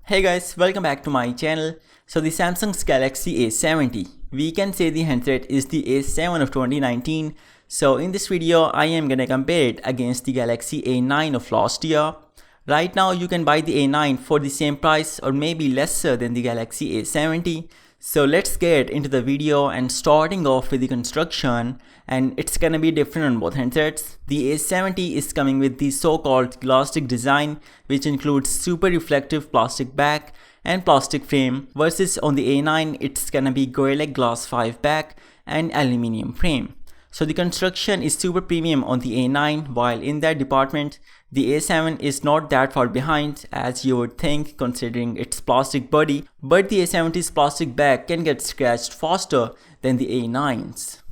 Hey guys, welcome back to my channel. So the Samsung's Galaxy A70, we can say the handset is the A7 of 2019. So in this video, I am gonna compare it against the Galaxy A9 of last year. Right now, you can buy the A9 for the same price or maybe lesser than the Galaxy A70. So let's get into the video and starting off with the construction, and it's gonna be different on both handsets. The A70 is coming with the so-called glass-stick design, which includes super reflective plastic back and plastic frame, versus on the A9 it's gonna be Gorilla Glass 5 back and aluminium frame. So the construction is super premium on the A9, while in that department, the A7 is not that far behind as you would think considering its plastic body, but the A70's plastic back can get scratched faster than the A9's.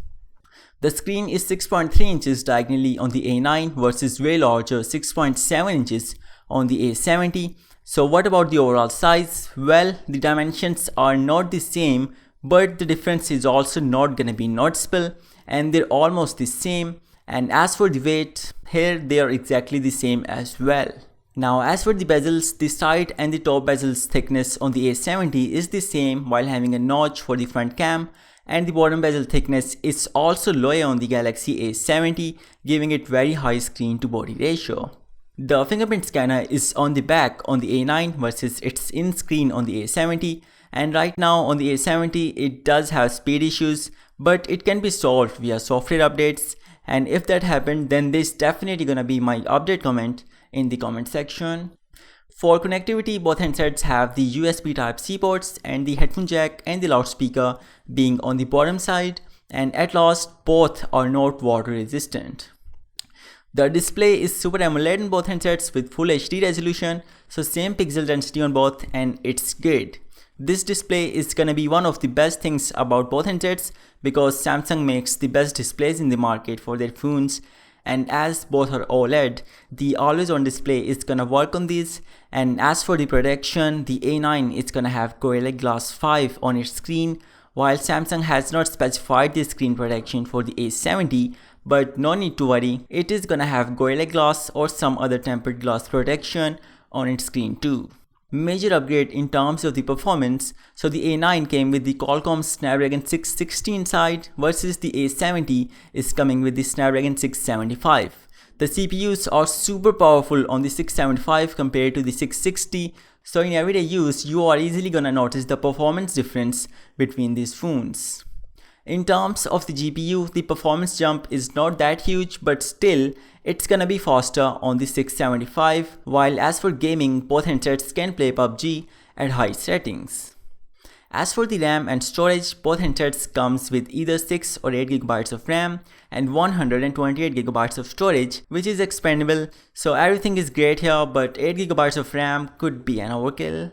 The screen is 6.3 inches diagonally on the A9 versus way larger 6.7 inches on the A70. So what about the overall size? Well, the dimensions are not the same, but the difference is also not gonna be noticeable, and they're almost the same. And as for the weight, here they are exactly the same as well. Now as for the bezels, the side and the top bezels thickness on the A70 is the same while having a notch for the front cam, and the bottom bezel thickness is also lower on the Galaxy A70, giving it very high screen to body ratio. The fingerprint scanner is on the back on the A9 versus it's in screen on the A70, and right now on the A70 it does have speed issues, but it can be solved via software updates, and if that happened then there's definitely gonna be my update comment in the comment section. For connectivity, both handsets have the USB Type-C ports and the headphone jack and the loudspeaker being on the bottom side, and at last both are not water resistant. The display is Super AMOLED in both handsets with Full HD resolution, so same pixel density on both, and it's good. This display is gonna be one of the best things about both handsets because Samsung makes the best displays in the market for their phones, and as both are OLED, the always on display is gonna work on these. And as for the protection, the A9 is gonna have Gorilla Glass 5 on its screen, while Samsung has not specified the screen protection for the A70, but no need to worry, it is gonna have Gorilla Glass or some other tempered glass protection on its screen too. Major upgrade in terms of the performance, so the A9 came with the Qualcomm Snapdragon 660 inside versus the A70 is coming with the Snapdragon 675. The CPUs are super powerful on the 675 compared to the 660, so in everyday use you are easily gonna notice the performance difference between these phones. In terms of the GPU, the performance jump is not that huge, but still it's gonna be faster on the 675, while as for gaming, both handsets can play PUBG at high settings. As for the RAM and storage, both handsets comes with either 6 or 8 GB of RAM and 128 GB of storage, which is expandable, so everything is great here, but 8 GB of RAM could be an overkill.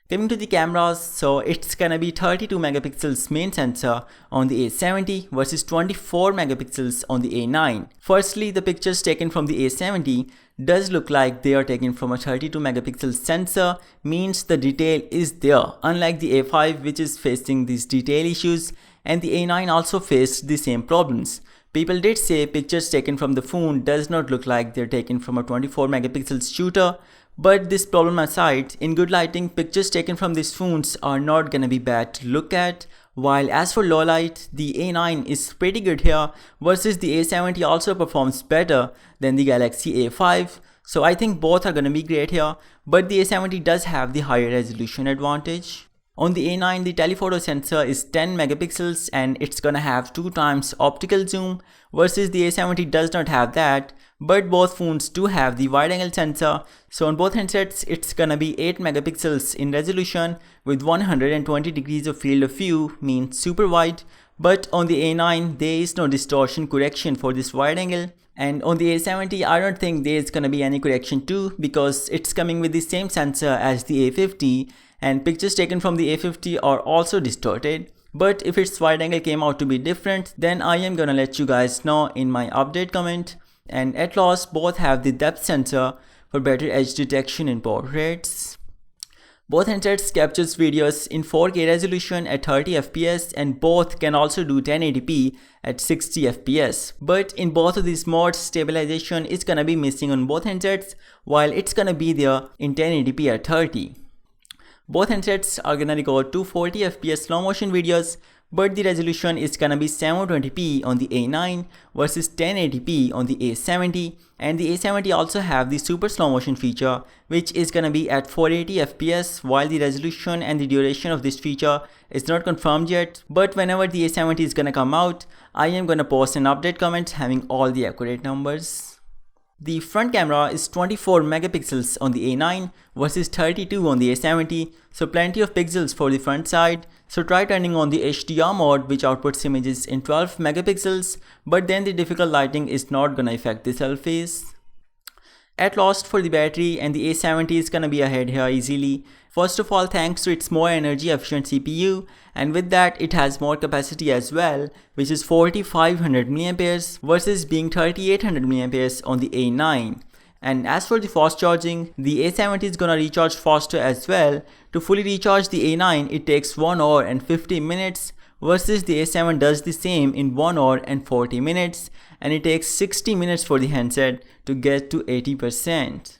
Coming to the cameras, so it's gonna be 32 megapixels main sensor on the A70 versus 24 megapixels on the A9. Firstly, the pictures taken from the A70 does look like they are taken from a 32 megapixel sensor, means the detail is there, unlike the A5 which is facing these detail issues, and the A9 also faced the same problems. People did say pictures taken from the phone does not look like they're taken from a 24 megapixel shooter, but this problem aside, in good lighting, pictures taken from these phones are not gonna be bad to look at, while as for low light, the A9 is pretty good here versus the A70 also performs better than the Galaxy A5, so I think both are gonna be great here, but the A70 does have the higher resolution advantage. On the A9, the telephoto sensor is 10 megapixels and it's gonna have 2 times optical zoom versus the A70 does not have that, but both phones do have the wide angle sensor, so on both handsets it's gonna be 8 megapixels in resolution with 120 degrees of field of view, means super wide, but on the A9 there is no distortion correction for this wide angle, and on the A70 I don't think there is gonna be any correction too because it's coming with the same sensor as the A50, and pictures taken from the A50 are also distorted. But if its wide angle came out to be different, then I am gonna let you guys know in my update comment. And at last, both have the depth sensor for better edge detection in portraits. Both handsets captures videos in 4K resolution at 30 fps, and both can also do 1080p at 60 fps. But in both of these modes, stabilization is gonna be missing on both handsets, while it's gonna be there in 1080p at 30. Both handsets are gonna record 240 fps slow motion videos, but the resolution is gonna be 720p on the A9 versus 1080p on the A70, and the A70 also have the super slow motion feature, which is gonna be at 480 fps, while the resolution and the duration of this feature is not confirmed yet. But whenever the A70 is gonna come out, I am gonna post an update comment having all the accurate numbers. The front camera is 24 megapixels on the A9 versus 32 on the A70, so plenty of pixels for the front side. So try turning on the HDR mode, which outputs images in 12 megapixels, but then the difficult lighting is not gonna affect the selfies. At last, for the battery, and the A70 is gonna be ahead here easily. First of all, thanks to its more energy efficient CPU, and with that it has more capacity as well, which is 4500 mAh versus being 3800 mAh on the A9. And as for the fast charging, the A70 is gonna recharge faster as well. To fully recharge the A9, it takes 1 hour and 50 minutes versus the A7 does the same in 1 hour and 40 minutes, and it takes 60 minutes for the handset to get to 80%.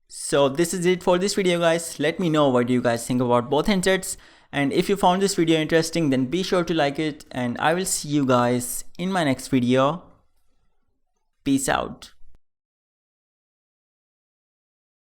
So this is it for this video, guys. Let me know what you guys think about both handsets, and if you found this video interesting, then be sure to like it, and I will see you guys in my next video. Peace out.